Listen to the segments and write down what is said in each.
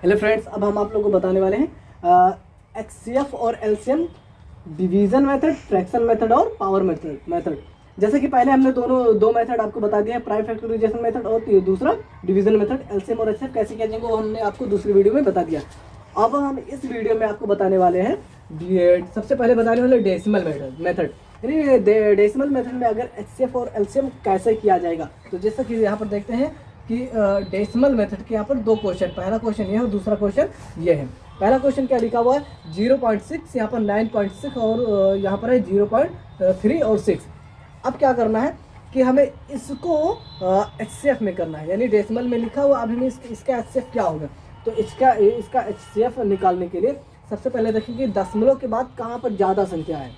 Hello friends, अब हम आप लोगों को बताने वाले हैं एचसीएफ और LCM, division method, fraction method और पावर मेथड। जैसे कि पहले हमने दो मेथड आपको बता दिए हैं, प्राइम फैक्टराइजेशन मेथड और दूसरा डिवीजन मेथड। एलसीएम और एचसीएफ कैसे किया जाएगा वो हमने आपको दूसरी वीडियो में बता दिया। अब हम इस वीडियो में आपको बताने वाले हैं सबसे पहले बताने वाले डेसिमल मेथड। यानी डेसिमल मेथड में अगर एचसीएफ और एलसीएम कैसे किया जाएगा, तो जैसा कि यहाँ पर देखते हैं कि डेसिमल मेथड के यहाँ पर दो क्वेश्चन, पहला क्वेश्चन ये है और दूसरा क्वेश्चन ये है। पहला क्वेश्चन क्या लिखा हुआ है 0.6, यहाँ पर 9.6 और यहाँ पर है 0.3 और 6। अब क्या करना है कि हमें इसको एचसीएफ में करना है, यानी डेसिमल में लिखा हुआ। अब हमें इसका एचसीएफ क्या होगा, तो इसका एचसीएफ निकालने के लिए सबसे पहले देखेंगे दशमलव के बाद कहाँ पर ज़्यादा संख्या है।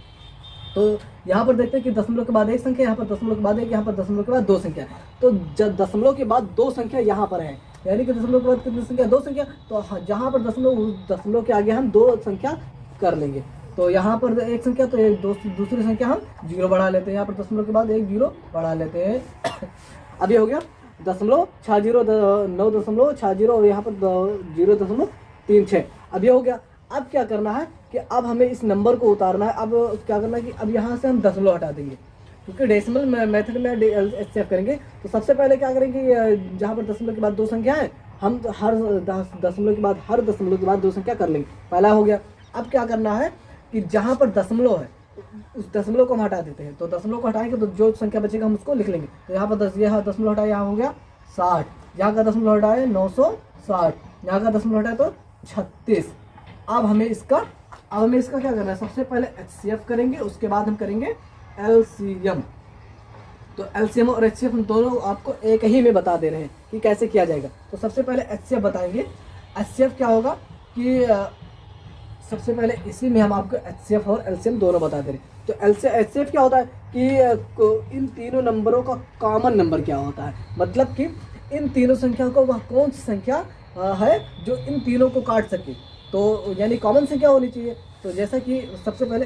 तो यहाँ पर देखते हैं कि दशमलव के बाद एक संख्या, यहाँ पर दशमलव के बाद एक, यहाँ पर दशमलव के बाद दो संख्या। तो जब दशमलव के बाद दो संख्या यहाँ पर है, यानी कि दशमलव के बाद कितनी संख्या, दो संख्या। तो जहाँ पर दशमलव के आगे हम दो संख्या कर लेंगे। तो यहाँ पर एक संख्या, तो एक दूसरी संख्या हम जीरो बढ़ा लेते हैं। यहाँ पर दशमलव के बाद एक जीरो बढ़ा लेते हैं। अब ये हो गया 0.60, और यहाँ पर 0.36। अब ये हो गया। अब क्या करना है कि अब हमें इस नंबर को उतारना है। अब क्या करना है कि अब यहाँ से हम दशमलव हटा देंगे, क्योंकि डेसिमल मेथड में एचसीएफ करेंगे। तो सबसे पहले क्या करेंगे, जहाँ पर दशमलव के बाद दो संख्या है, हम हर दशमलव के बाद दो संख्या कर लेंगे। पहला हो गया। अब क्या करना है कि जहाँ पर दशमलव है उस दशमलव को हम हटा देते हैं। तो दशमलव को हटाएंगे तो जो संख्या बचेगा हम उसको लिख लेंगे। तो यहाँ पर यहाँ दशमलव हटाए, यहाँ हो गया 60, यहाँ का दशमलव हटाए 960, यहाँ का दशमलव हटाए तो 36। अब हमें इसका क्या करना है, सबसे पहले एचसीएफ करेंगे, उसके बाद हम करेंगे एलसीएम। तो एलसीएम और एचसीएफ हम दोनों आपको एक ही में बता दे रहे हैं कि कैसे किया जाएगा। तो सबसे पहले एचसीएफ बताएंगे। एचसीएफ क्या होगा कि सबसे पहले इसी में हम आपको एचसीएफ और एलसीएम दोनों बता दे रहे हैं। तो एचसीएफ क्या होता है कि इन तीनों नंबरों का कॉमन नंबर क्या होता है, मतलब कि इन तीनों संख्या को वह कौन सी संख्या है जो इन तीनों को काट सके। तो यानी कॉमन संख्या होनी चाहिए। तो जैसा कि सबसे पहले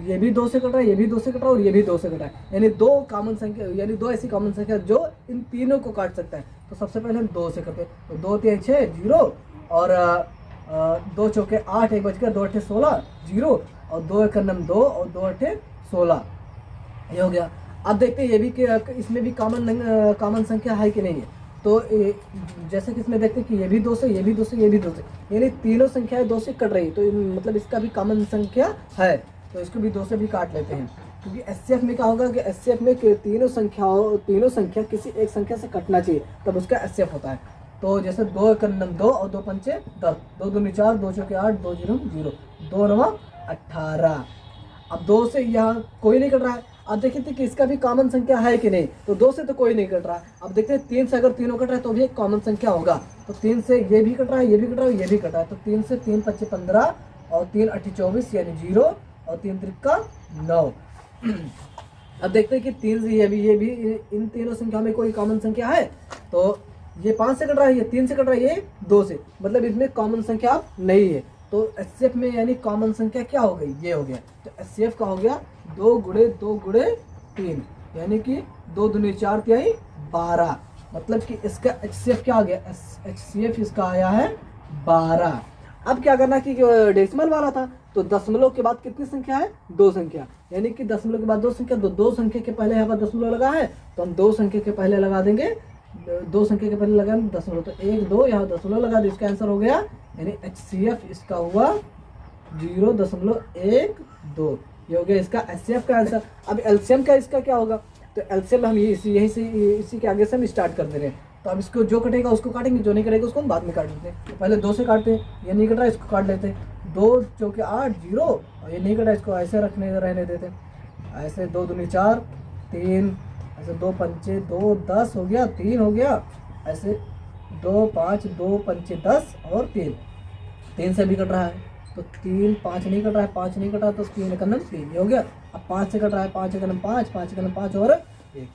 ये भी 2 से कट रहा है, ये भी 2 से कट रहा है और ये भी 2 से कट रहा है, यानी दो कॉमन संख्या, यानी दो ऐसी कॉमन संख्या जो इन तीनों को काट सकता है। तो सबसे पहले हम 2 से करते हैं। तो 2 3 6 0 और 2 चौके 8, 1 बच गया, 2 8 16 0 और 2 1 9 2 और 2 8 16। ये हो गया। अब देखते हैं ये भी कि इसमें भी कॉमन संख्या है कि नहीं है। तो जैसे कि इसमें देखते हैं कि ये भी 2 से, ये भी 2 से, ये भी 2 से, यानी तीनों संख्याएं 2 से कट रही है। तो मतलब इसका भी कॉमन संख्या है, तो इसको भी 2 से भी काट लेते हैं। क्योंकि एचसीएफ में क्या होगा कि एचसीएफ में तीनों संख्या किसी एक संख्या से कटना चाहिए, तब उसका एचसीएफ होता है। तो जैसे 2 1 9 2 और 2 5 10, 2 2 4, 2 चौके 8, 2 0 0, 2 9 18। अब 2 से यहाँ कोई नहीं कट रहा है। अब देखते थे कि इसका भी कॉमन संख्या है कि नहीं। तो 2 से तो कोई नहीं कट रहा है। अब देखते हैं 3 से अगर तीनों कट रहा है तो भी एक कॉमन संख्या होगा। तो 3 से ये भी कट रहा है, ये भी कट रहा है, ये भी कट रहा है। तो 3 से 3 5 15 और 3 8 24, यानी 0 और 3 3 9। अब देखते हैं कि 3 से ये भी इन तीनों संख्या में कोई कॉमन संख्या है। तो ये 5 से कट रहा है, ये 3 से कट रहा है, ये 2 से, मतलब इसमें कॉमन संख्या अब नहीं है। तो एचसीएफ में यानी कॉमन संख्या क्या हो गई, ये हो गया। तो एचसीएफ का हो गया 2 गुणे 2 गुणे 3, यानी कि 2 दूनी 4 तिहाई 12। मतलब कि इसका एचसीएफ क्या आ गया, एचसीएफ इसका आया है 12। अब क्या करना कि डेसिमल वाला था, तो दशमलव के बाद कितनी संख्या है, 2 संख्या, यानी कि दशमलव के बाद 2 संख्या। तो 2 संख्या के पहले यहाँ पर दशमलव लगा है, तो हम 2 संख्या के पहले लगा देंगे, 2 संख्या के पहले लगा दशमलव। तो 1 2 यहाँ दशमलव लगा दे, इसका आंसर हो गया, यानी एचसीएफ इसका हुआ 0.12। ये हो गया इसका एचसीएफ का आंसर। अब एलसीएम का इसका क्या होगा, तो एलसीएम हम इसी के आगे से हम स्टार्ट कर दे रहे हैं। तो अब इसको जो कटेगा उसको काटेंगे, जो नहीं कटेगा उसको हम बाद में काट लेते हैं। तो पहले 2 से काटते हैं, ये नहीं कट रहा है इसको काट लेते हैं। 2 चौके 8 0 और ये नहीं कटा, इसको ऐसे रहने देते हैं। ऐसे 2 दूनी 4 3, ऐसे 2 5 2 10 हो गया, 3 हो गया, ऐसे 2 5 2 5 10 और 3 से भी कट रहा है। तो 3 5 नहीं कट रहा है, 5 नहीं कट रहा, तो 3 1 3, ये हो गया। अब 5 से कट रहा है, 5 1 5, 5 1 5 और 1।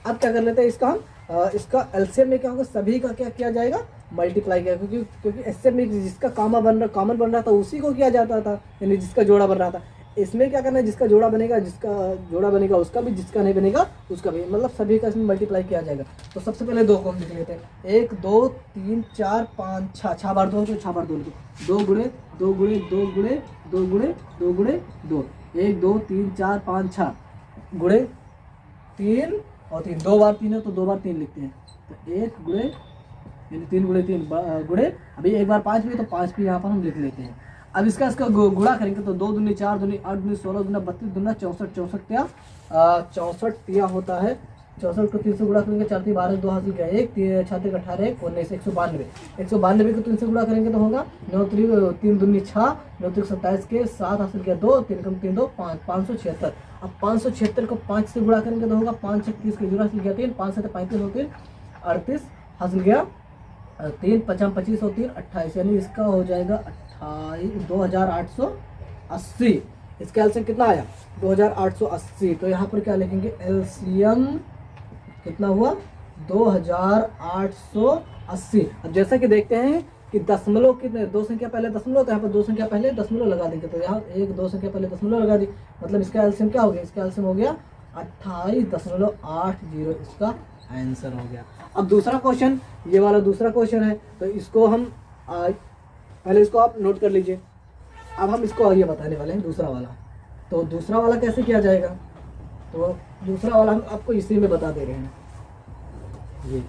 अब क्या कर लेते हैं इसका हम इसका एलसीएम में क्या होगा, सभी का क्या किया जाएगा, मल्टीप्लाई किया। क्योंकि एचसीएफ में जिसका कॉमन बन रहा था उसी को किया जाता था, यानी जिसका जोड़ा बन रहा था। इसमें क्या करना है, जिसका जोड़ा बनेगा उसका भी, जिसका नहीं बनेगा उसका भी, मतलब सभी का इसमें मल्टीप्लाई किया जाएगा। तो सबसे पहले 2 को हम लिख लेते हैं, 1 2 3 4 5 6, 6 बार 2 तो 6 बार 2 लिखो, 2 गुणे 2 गुणे 2 गुणे 2 गुणे 2 गुणे 2, 1 2 3 4 5 6 गुणे 3 और 3, 2 बार 3 है तो 2 बार 3 लिखते हैं, तो 1 गुणे यानी 3 गुणे 3 गुणे, अभी 1 बार 5 भी तो 5 भी यहाँ पर हम लिख लेते हैं। अब इसका गुणा करेंगे तो 2 दूनी 4 दूनी 8 दूनी 16 दूना 32 दूना 64, 64 तिया होता है, 64 को 3 से गुणा करेंगे, 4 3 12 2 हासिल किया 1, 6 3 18 19 192, 192 को 3 से गुणा करेंगे तो होगा 9 3 दूनी 6 9 3 27 के 7 हासिल किया 2 3 कम 3 2 5 576। अब 576 को 5 से गुणा करेंगे तो होगा 5 30 के 0 हासिल किया 3 5 7 35 होते 38 हासिल किया 3 5 25 और 3 28, यानी इसका हो जाएगा 2880। इसका एलसीएम कितना आया 2880। तो यहाँ पर क्या लिखेंगे, एलसीएम कितना हुआ 2880। अब जैसा कि देखते हैं कि दशमलव कितने, 2 संख्या पहले दशमलव, तो यहाँ पर 2 संख्या पहले दशमलव लगा देंगे, तो यहाँ 1 2 संख्या पहले दशमलव लगा दी, मतलब इसका एलसीएम क्या हो गया, इसका एलसीएम हो गया 28.80, इसका आंसर हो गया। अब दूसरा क्वेश्चन, ये वाला दूसरा क्वेश्चन है, तो इसको हम पहले इसको आप नोट कर लीजिए। अब हम इसको आगे बताने वाले हैं दूसरा वाला। तो दूसरा वाला कैसे किया जाएगा, तो दूसरा वाला हम आपको इसी में बता दे रहे हैं जी।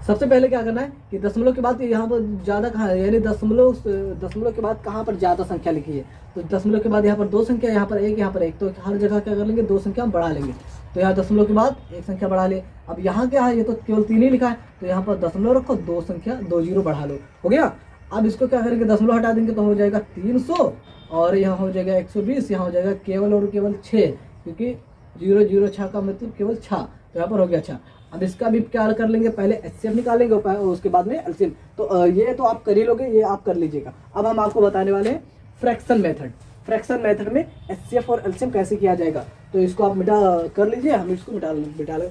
सबसे पहले क्या करना है कि दशमलव के बाद यहाँ पर ज़्यादा कहाँ है, यानी दशमलव के बाद कहाँ पर ज़्यादा संख्या लिखी है, तो दशमलव के बाद यहाँ पर 2 संख्या, यहाँ पर 1, यहाँ पर 1, तो हर जगह क्या कर लेंगे 2 संख्या बढ़ा लेंगे, तो यहाँ दशमलव के बाद 1 संख्या बढ़ा ले। अब यहाँ क्या है, ये तो केवल 3 ही लिखा है, तो यहाँ पर दशमलव रखो, 2 संख्या 2 जीरो बढ़ा लो, हो गया। अब इसको क्या करेंगे, दशमलव हटा देंगे तो हो जाएगा 300, और यहाँ हो जाएगा 120, यहाँ हो जाएगा केवल और केवल 6, क्योंकि 0 0 6 का मतलब केवल 6, तो यहाँ पर हो गया 6। अब इसका भी क्या कर लेंगे, पहले एचसीएफ निकालेंगे और उसके बाद में एलसीएम, तो ये तो आप कर ही लोगे, ये आप कर लीजिएगा। अब हम आपको बताने वाले हैं फ्रैक्शन मेथड। फ्रैक्शन मेथड में एचसीएफ और एलसीएम कैसे किया जाएगा, तो इसको आप मिटा कर लीजिए, हम इसको मिटा लें।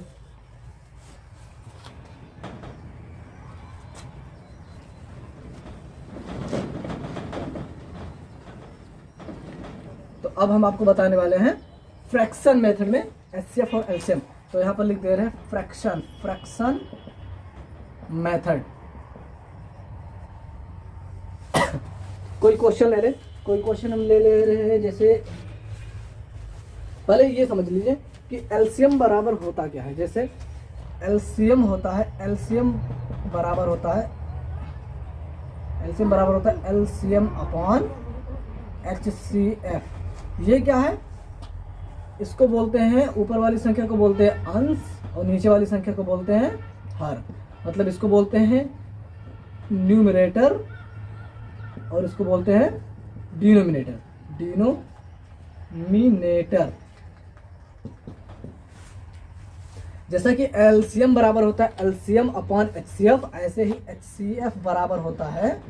तो अब हम आपको बताने वाले हैं फ्रैक्शन मेथड में एचसीएफ और एलसीएम। तो यहाँ पर लिख दे रहे हैं फ्रैक्शन मेथड। कोई क्वेश्चन हम ले रहे हैं, जैसे पहले ये समझ लीजिए कि एलसीएम बराबर होता क्या है। जैसे एलसीएम बराबर होता है एलसीएम अपॉन HCF। ये क्या है, इसको बोलते हैं, ऊपर वाली संख्या को बोलते हैं अंश और नीचे वाली संख्या को बोलते हैं हर, मतलब इसको बोलते हैं न्यूमरेटर और इसको बोलते हैं डिनोमिनेटर। जैसा कि एलसीएम बराबर होता है एलसीएम अपॉन HCF, ऐसे ही HCF बराबर होता है,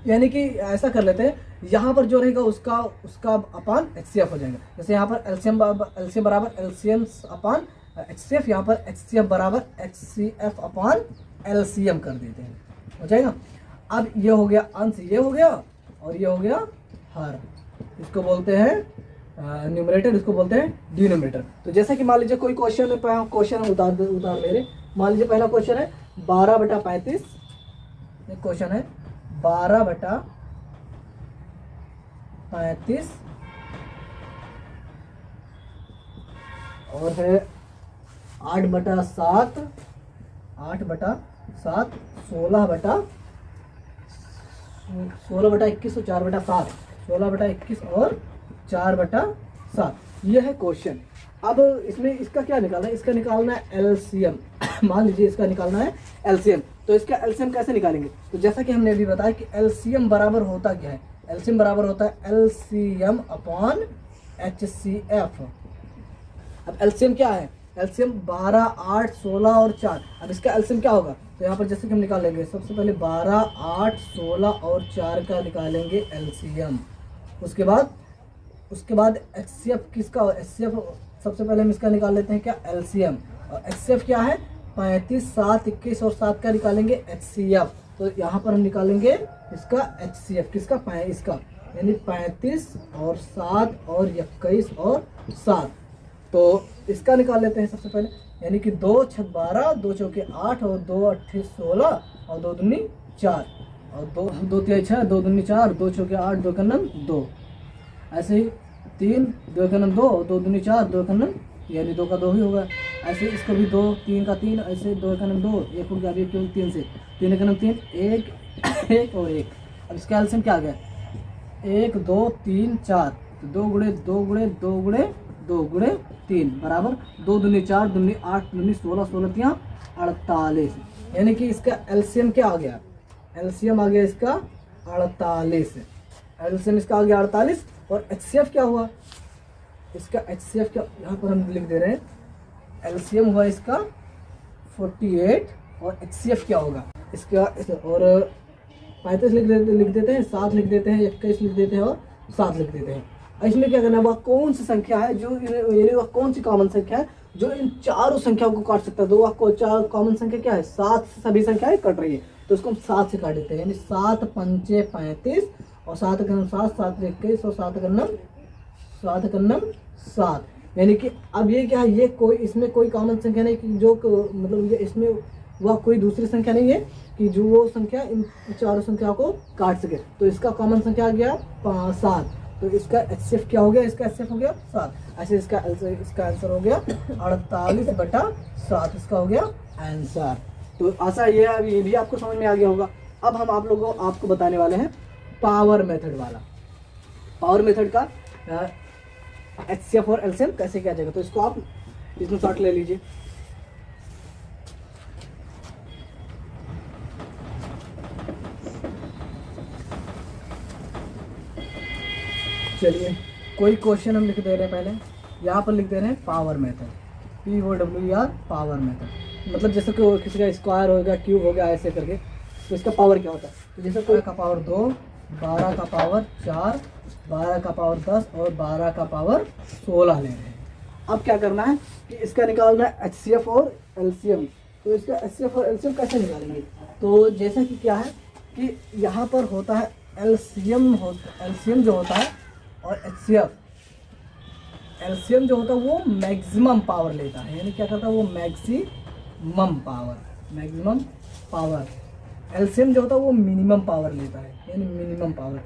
यानी कि ऐसा कर लेते हैं, यहाँ पर जो रहेगा उसका अपॉन HCF हो जाएगा। जैसे यहाँ पर एलसीएम बराबर एलसीएम अपॉन HCF, यहाँ पर HCF बराबर HCF अपॉन एलसीएम कर देते हैं, हो जाएगा। अब ये हो गया अंश, ये हो गया, और ये हो गया हर, इसको बोलते हैं न्यूमरेटर, इसको बोलते हैं डिनोमिनेटर। तो जैसा कि मान लीजिए कोई क्वेश्चन उतार ले रहे, मान लीजिए पहला क्वेश्चन है 12/35, एक क्वेश्चन है 12/35 और है 8/7 16/21 और 4/7, 16/21 और 4/7, ये है क्वेश्चन। अब इसमें इसका क्या निकालना है, इसका निकालना है एलसीएम। मान लीजिए इसका निकालना है एलसीएम, तो इसका एलसीएम कैसे निकालेंगे, तो जैसा कि हमने अभी बताया कि एलसीएम बराबर होता क्या है, एलसीएम बराबर होता है एलसीएम अपॉन HCF। अब एलसीएम क्या है, एलसीएम 12 8 16 और 4। अब इसका एलसीएम क्या होगा, तो यहाँ पर जैसे कि हम निकालेंगे, सबसे पहले 12 8 16 और 4 का निकालेंगे एलसीएम। उसके बाद HCF किसका, HCF सबसे पहले हम इसका निकाल लेते हैं क्या, एलसीएम, और HCF क्या है 35 7 21 और 7 का निकालेंगे HCF। तो यहाँ पर हम निकालेंगे इसका HCF, किसका, इसका यानी 35 और 7 और 21 और 7। तो इसका निकाल लेते हैं सबसे पहले, यानी कि 2 छक 12, 2 चौके 8 और 2 अट्ठे 16 और 2 दूनी 4 और 2 तिहाई 6, 2 दूनी 4, 2 चौके 8, 2 का नम 2, ऐसे ही 3, 2 का नम 2, 2 दूनी 4, 2 का नम यानी 2 का 2 ही होगा। ऐसे इसको भी 2, 3 का 3, ऐसे 2 का नम 2, 1 उड़ गया अभी क्यों 3 से, 3 का नम 3, 1 और 1। अब इसका एलसीएम क्या आ गया, 1 2 3 4, तो 2 गुणे 2 गुणे 2 गुणे 2 गुणे 3 बराबर 2 दूनी 4, दूनी 8, दूनी 16, 16 तियाँ 48, यानी कि इसका एलसीएम क्या आ गया, एलसीएम आ गया इसका 48, एलसीएम इसका आ गया 48। और एचसीएफ क्या हुआ, इसका एचसीएफ क्या यहाँ पर हम लिख दे रहे हैं, एलसीएम हुआ इसका 48 और एचसीएफ क्या होगा इसका, और 35 लिख देते हैं, 7 लिख देते हैं, 21 लिख देते हैं और 7 लिख देते हैं। इसमें क्या करना है, वह कौन सी संख्या है जो, यानी वह कौन सी कॉमन संख्या है जो इन चारों संख्याओं को काट सकता है। तो वह चार कॉमन संख्या क्या है, 7 से सभी संख्याएं कट रही है, तो इसको हम 7 से काट देते हैं, यानी 7 पंचे 35 और 7 का नम 7, 7 21 और 7 का नम 7, यानी कि अब ये क्या है, ये कोई इसमें कोई कॉमन संख्या नहीं कि जो मतलब ये इसमें वह कोई दूसरी संख्या नहीं है कि जो वो संख्या इन चारों संख्याओं को काट सके। तो इसका कॉमन संख्या आ गया 7, तो इसका एचसीएफ क्या हो गया, इसका एचसीएफ हो गया 7, ऐसे इसका आंसर हो गया 48/7, इसका हो गया आंसर। तो आशा ये भी आपको समझ में आ गया होगा। अब हम आपको बताने वाले हैं पावर मेथड वाला, पावर मेथड का एचसीएफ और एलसीएम कैसे किया जाएगा। तो इसको आप इसमें शॉर्ट ले लीजिए। चलिए कोई क्वेश्चन हम लिख दे रहे हैं, पहले यहाँ पर लिख दे रहे हैं power method, POWER power method, मतलब जैसे कि किसी का स्क्वायर होगा, क्यूब हो गया, ऐसे करके, तो इसका पावर क्या होता है। तो जैसे कोई का पावर 2, 12 का पावर 4, 12 का पावर 10 और 12 का पावर 16 ले रहे हैं। अब क्या करना है कि इसका निकालना है एचसीएफ और एलसीएम। तो इसका एचसीएफ और एलसीएम कैसे निकालेंगे, तो जैसा कि क्या है कि यहाँ पर होता है एलसीएम जो होता है और एचसीएफ, एलसीएम जो होता है वो मैक्सिमम पावर लेता है, यानी क्या करता है वो मैक्सिमम पावर। एलसीएम जो होता है वो मिनिमम पावर लेता है, यानी मिनिमम पावर।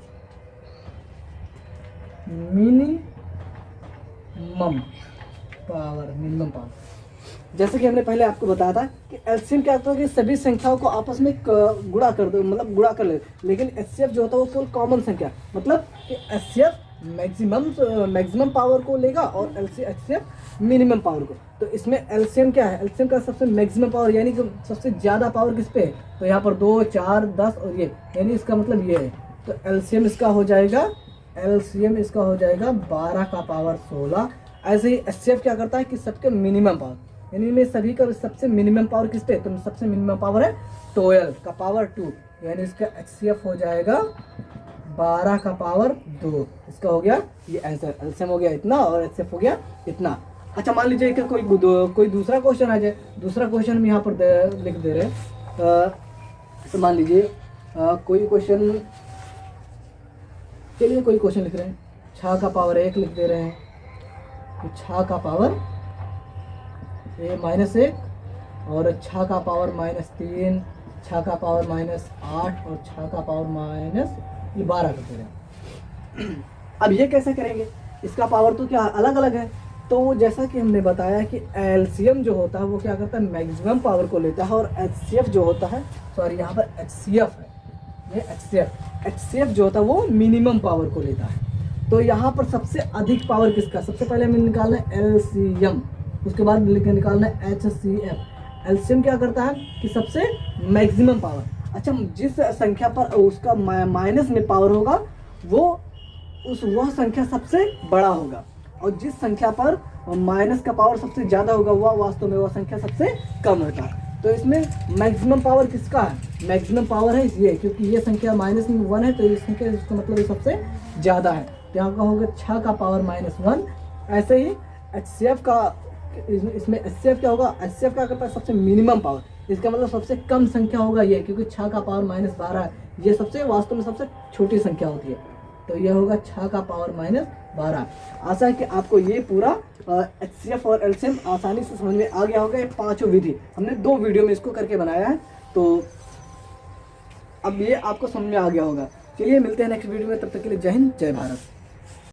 जैसे कि हमने पहले आपको बताया था कि एलसीएम क्या होता है कि सभी संख्याओं को आपस में गुणा कर दो, मतलब गुणा कर ले, लेकिन एचसीएफ जो होता है वो केवल कॉमन संख्या, मतलब कि एचसीएफ मैक्सिमम पावर को लेगा और एचसीएफ मिनिमम पावर को। तो इसमें एलसीएम क्या है, एलसीएम का सबसे मैक्सिमम पावर, यानी कि सबसे ज़्यादा पावर किस पे है, तो यहाँ पर 2, 4, 10 और ये, यानी इसका मतलब ये है। तो एलसीएम इसका हो जाएगा 12 का पावर 16। ऐसे ही एचसीएफ क्या करता है कि सबके मिनिमम पावर, यानी में सभी का सबसे मिनिमम पावर किस पे, तो सबसे मिनिमम पावर है 12 का पावर 2, यानी इसका एचसीएफ हो जाएगा 12 का पावर 2। इसका हो गया ये आंसर, एलसीएम हो गया इतना और एचसीएफ हो गया इतना। अच्छा मान लीजिए कि कोई दूसरा क्वेश्चन आ जाए, दूसरा क्वेश्चन हम यहाँ पर लिख दे रहे हैं। तो मान लीजिए कोई क्वेश्चन, चलिए कोई क्वेश्चन लिख रहे हैं, 6 का पावर 1 लिख दे रहे हैं, तो 6 का पावर -1 और 6 का पावर -3, 6 का पावर -8 और 6 का पावर -12 कर दे रहे हैं। अब ये कैसे करेंगे, इसका पावर तो क्या अलग अलग है। तो जैसा कि हमने बताया कि एलसीएम जो होता है वो क्या करता है मैक्सिमम पावर को लेता है, और एचसीएफ जो होता है, सॉरी यहाँ पर एचसीएफ है, ये एचसीएफ जो होता है वो मिनिमम पावर को लेता है। तो यहाँ पर सबसे अधिक पावर किसका, सबसे पहले हमें निकालना है एलसीएम, उसके बाद निकालना है एचसीएफ। एलसीएम क्या करता है कि सबसे मैक्सिमम पावर, अच्छा जिस संख्या पर उसका माइनस में पावर होगा वह संख्या सबसे बड़ा होगा, और जिस संख्या पर माइनस का पावर सबसे ज़्यादा होगा वह वास्तव में वह संख्या सबसे कम होता है। तो इसमें मैक्सिमम पावर किसका है, मैक्सिमम पावर है ये, क्योंकि ये संख्या -1 है, तो ये संख्या इसका मतलब ये सबसे ज़्यादा है। तो यहाँ का होगा 6 का पावर -1। ऐसे ही एचसीएफ का, इसमें एचसीएफ क्या होगा, एचसीएफ क्या करता है सबसे मिनिमम पावर, इसका मतलब सबसे कम संख्या होगा ये, क्योंकि 6 का पावर -12 है, ये सबसे वास्तव में सबसे छोटी संख्या होती है। तो यह होगा 6 का पावर -12। आशा है कि आपको ये पूरा HCF और LCM आसानी से समझ में आ गया होगा। ये पांचों विधि हमने 2 वीडियो में इसको करके बनाया है, तो अब ये आपको समझ में आ गया होगा। चलिए मिलते हैं नेक्स्ट वीडियो में, तब तक के लिए जय हिंद जय भारत।